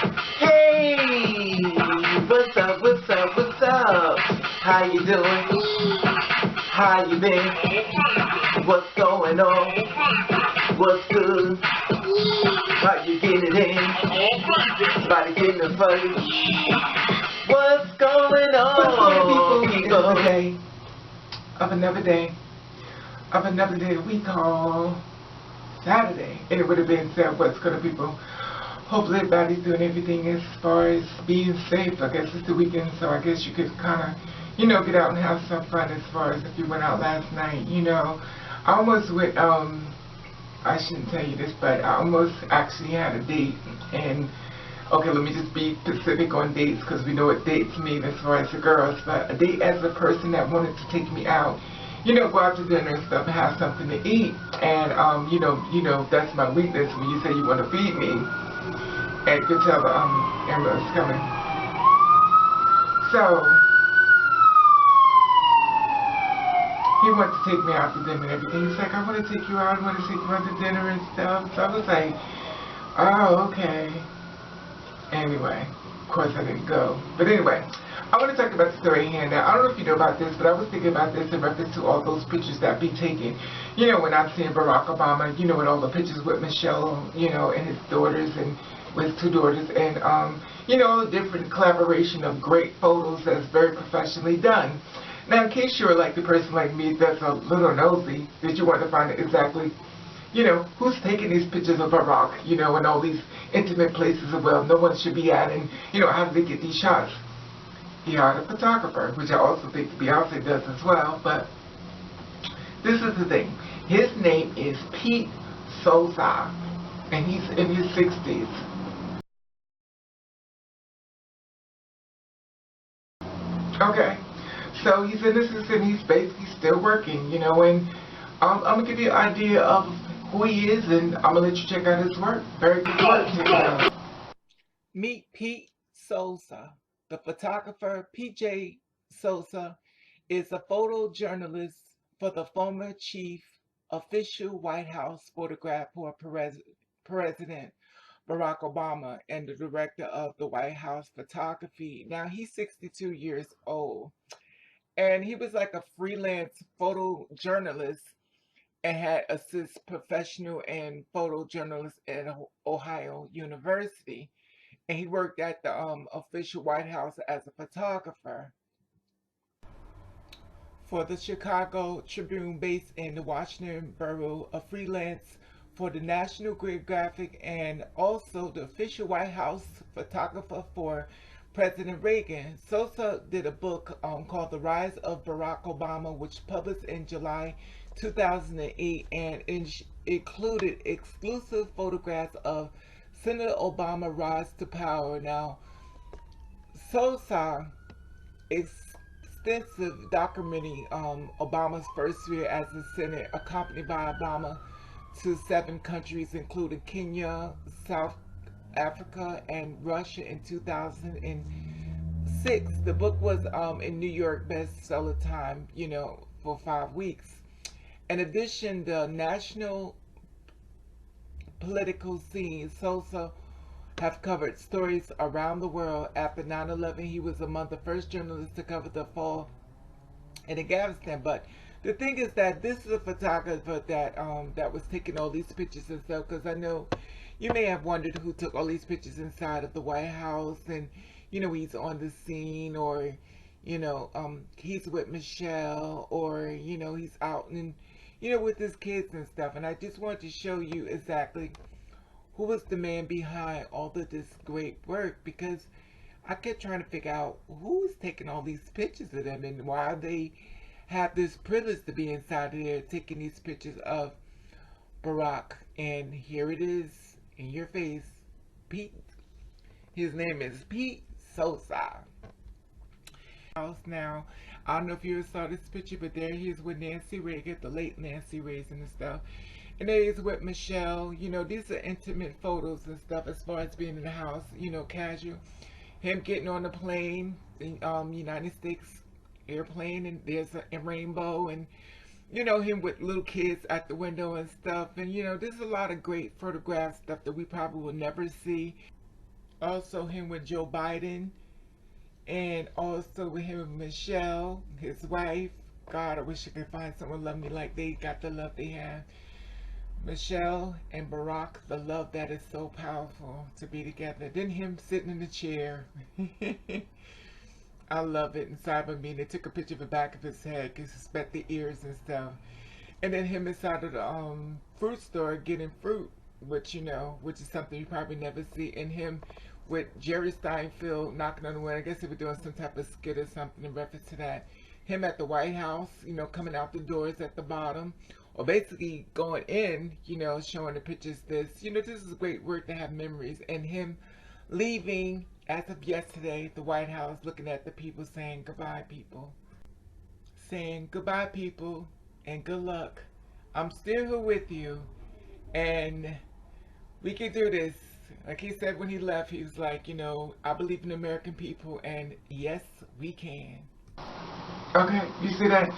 Hey, what's up, what's up, what's up? How you doing? How you been? What's going on? What's good? How you getting it in? Body getting the fuzzy. What's going on, people? Another day of another day we call Saturday. And it would have been said, what's good, people? Hopefully everybody's doing everything as far as being safe. I guess it's the weekend, so I guess you could kind of, get out and have some fun as far as if you went out last night. I almost went, I shouldn't tell you this, but I almost actually had a date. And, okay, let me just be specific on dates because we know what dates mean as far as the girls. But a date as a person that wanted to take me out, go out to dinner and stuff and have something to eat. And, that's my weakness when you say you want to feed me. And you could tell the ambulance coming. So he wanted to take me out to dinner and everything. He's like, I want to take you out. I want to take you out to dinner and stuff. So I was like, oh, okay. Anyway, of course I didn't go. But anyway, I want to talk about the story here now. I don't know if you know about this, but I was thinking about this in reference to all those pictures that be taken. When I'm seeing Barack Obama, with all the pictures with Michelle, and his daughters and with two daughters, and the different collaboration of great photos that's very professionally done. Now, in case you're like the person like me that's a little nosy, that you want to find out exactly, who's taking these pictures of Barack, in all these intimate places of well, no one should be at, and how do they get these shots? He hired a photographer, which I also think Beyonce does as well. But this is the thing: his name is Pete Souza, and he's in his 60s. Okay, so he's in this and he's basically still working, and I'm gonna give you an idea of who he is, and I'm gonna let you check out his work. Very good work. Check it out. Meet Pete Souza. The photographer PJ Souza is a photojournalist for the former chief official White House photograph for President Barack Obama and the director of the White House photography. Now he's 62 years old, and he was like a freelance photojournalist and had assist professional and photojournalist at Ohio University. And he worked at the official White House as a photographer for the Chicago Tribune, based in the Washington borough, a freelance for the National Geographic, and also the official White House photographer for President Reagan. Souza did a book called The Rise of Barack Obama, which published in July 2008, and included exclusive photographs of Senator Obama rise to power. Now, Souza extensive documenting Obama's first year as a senator, accompanied by Obama to 7 countries, including Kenya, South Africa, and Russia in 2006. The book was in New York bestseller time, for 5 weeks. In addition, the national political scene, Souza have covered stories around the world. After 9/11, he was among the first journalists to cover the fall in Afghanistan. But the thing is that this is a photographer that was taking all these pictures and stuff. Because I know you may have wondered who took all these pictures inside of the White House, and he's on the scene, or he's with Michelle, or he's out and with his kids and stuff. And I just wanted to show you exactly who was the man behind all of this great work, because I kept trying to figure out who's taking all these pictures of them and why they have this privilege to be inside of there taking these pictures of Barack. And here it is in your face, Pete. His name is Pete Souza. Now, I don't know if you saw this picture, but there he is with Nancy Reagan, the late Nancy Reagan and stuff. And there he is with Michelle. These are intimate photos and stuff as far as being in the house, casual. Him getting on the plane, the United States airplane, and there's a rainbow, and him with little kids at the window and stuff. And there's a lot of great photograph stuff that we probably will never see. Also him with Joe Biden, and also with him with Michelle, his wife. God, I wish I could find someone love me like they got the love they have. Michelle and Barack, the love that is so powerful to be together. Then him sitting in the chair. I love it. Inside of me, they took a picture of the back of his head because suspect the ears and stuff. And then him inside of the fruit store getting fruit, which which is something you probably never see. And him with Jerry Steinfeld knocking on the window. I guess they were doing some type of skit or something in reference to that. Him at the White House, coming out the doors at the bottom, or basically going in, showing the pictures. This is great work to have memories. And him leaving as of yesterday, the White House, looking at the people, saying goodbye, people, saying goodbye, people, and good luck. I'm still here with you, and we can do this. Like he said when he left, he was like, I believe in the American people, and yes, we can. Okay, you see that?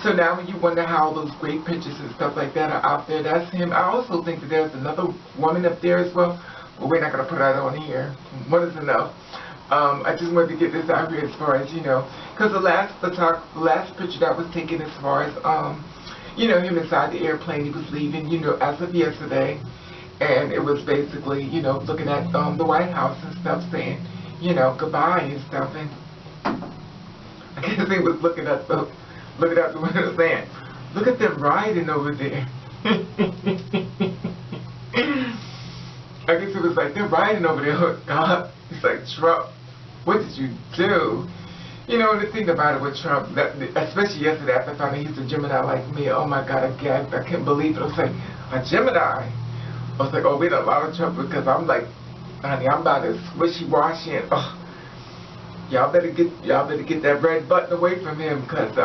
So now when you wonder how those great pictures and stuff like that are out there, that's him. I also think that there's another woman up there as well, but we're not going to put that on here. One is enough. I just wanted to get this out here as far as, because the last picture that was taken as far as, him inside the airplane, he was leaving, as of yesterday, and it was basically, looking at the White House and stuff, saying, goodbye and stuff, and I guess he was looking out the window saying, look at them riding over there. I guess it was like, they're riding over there. Oh, God. He's like, Trump, what did you do? And the thing about it with Trump, especially yesterday after I found out he's a Gemini like me, oh my God, I gagged. I couldn't believe it. I was like, a Gemini? I was like, oh, we had a lot of trouble because I'm like, honey, I'm about as wishy-washy and, y'all better get that red button away from him because,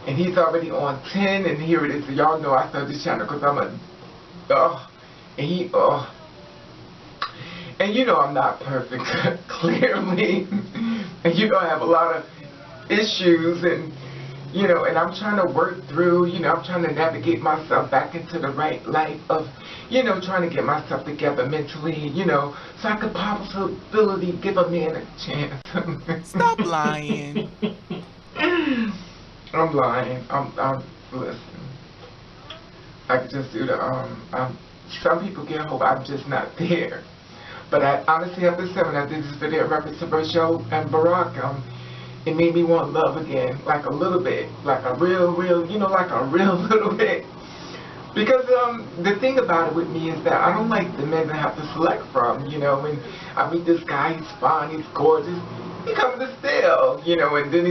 and he's already on 10, and here it is. So y'all know I started this channel because I'm and he, and I'm not perfect, clearly, and I have a lot of issues, and and I'm trying to work through, I'm trying to navigate myself back into the right life of, trying to get myself together mentally, so I could possibly give a man a chance. Stop lying. I'm lying. Listen. I could just do some people get hope, I'm just not there. But I honestly have to say, when I did this video in reference to Michelle and Barack, it made me want love again, like a little bit, like a real, like a real little bit. Because the thing about it with me is that I don't like the men that I have to select from, when I meet this guy, he's fine, he's gorgeous, he comes to steal, and then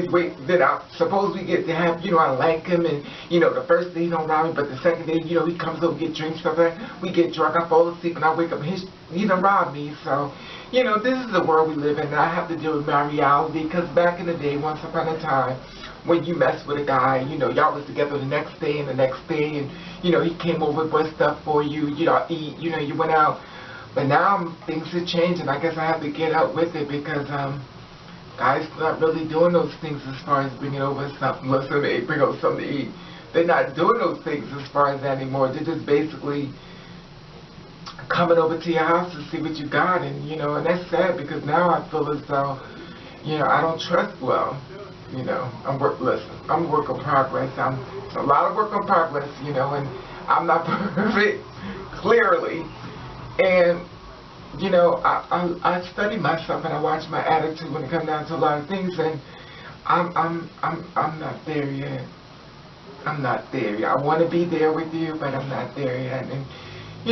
then I suppose we get to have, I like him, and, the first day he don't rob me, but the second day, he comes over, get drinks, stuff like that, we get drunk, I fall asleep, and I wake up, and he done robbed me, so, this is the world we live in, and I have to deal with my reality, because back in the day, once upon a time, when you mess with a guy, y'all was together the next day and the next day, and, he came over, bought stuff for you, eat, you went out, but now things have changed, and I guess I have to get out with it, because, guys not really doing those things as far as bringing over something, listen, they bring over something to eat. They're not doing those things as far as that anymore. They're just basically coming over to your house to see what you got, and and that's sad because now I feel as though, I don't trust well. I'm I'm a work in progress. It's a lot of work in progress, and I'm not perfect, clearly, and I study myself and I watch my attitude when it comes down to a lot of things, and I'm not there yet. I'm not there yet. I want to be there with you, but I'm not there yet. And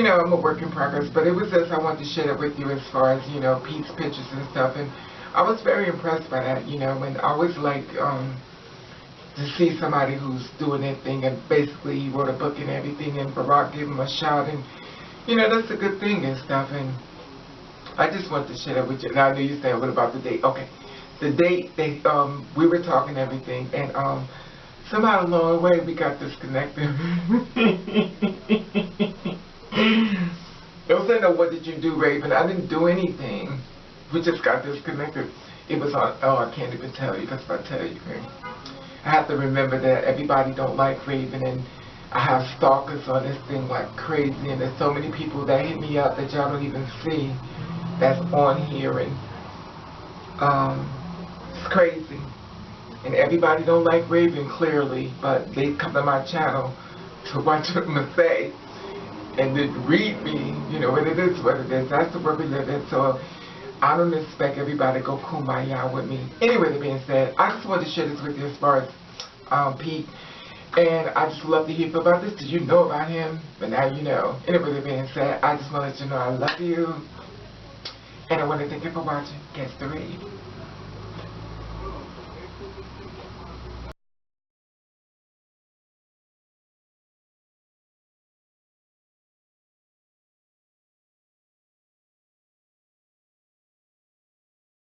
I'm a work in progress. But it was just I wanted to share it with you as far as Pete's pictures and stuff, and I was very impressed by that. And I always like to see somebody who's doing their thing, and basically he wrote a book and everything, and Barack gave him a shot, and that's a good thing and stuff. And I just wanted to share that with you. Now I know you're saying, what about the date? Okay. The date, we were talking everything, and somehow along the way we got disconnected. Don't say no, what did you do, Raven? I didn't do anything. We just got disconnected. It was on, I can't even tell you, because if I tell you, I have to remember that everybody don't like Raven, and I have stalkers on this thing like crazy, and there's so many people that hit me up that y'all don't even see. that's on here, and it's crazy. And everybody don't like Raven, clearly, but they come to my channel to watch what I'm gonna say and then read me. You know, what it is, what it is. That's the world we live in. So I don't expect everybody to go kumbaya with me. Anyway, that being said, I just wanted to share this with you as far as Pete. And I just love to hear about this. Did you know about him? But now you know. Anyway, that being said, I just want to let you know I love you. And I want to thank you for watching. Guess the read.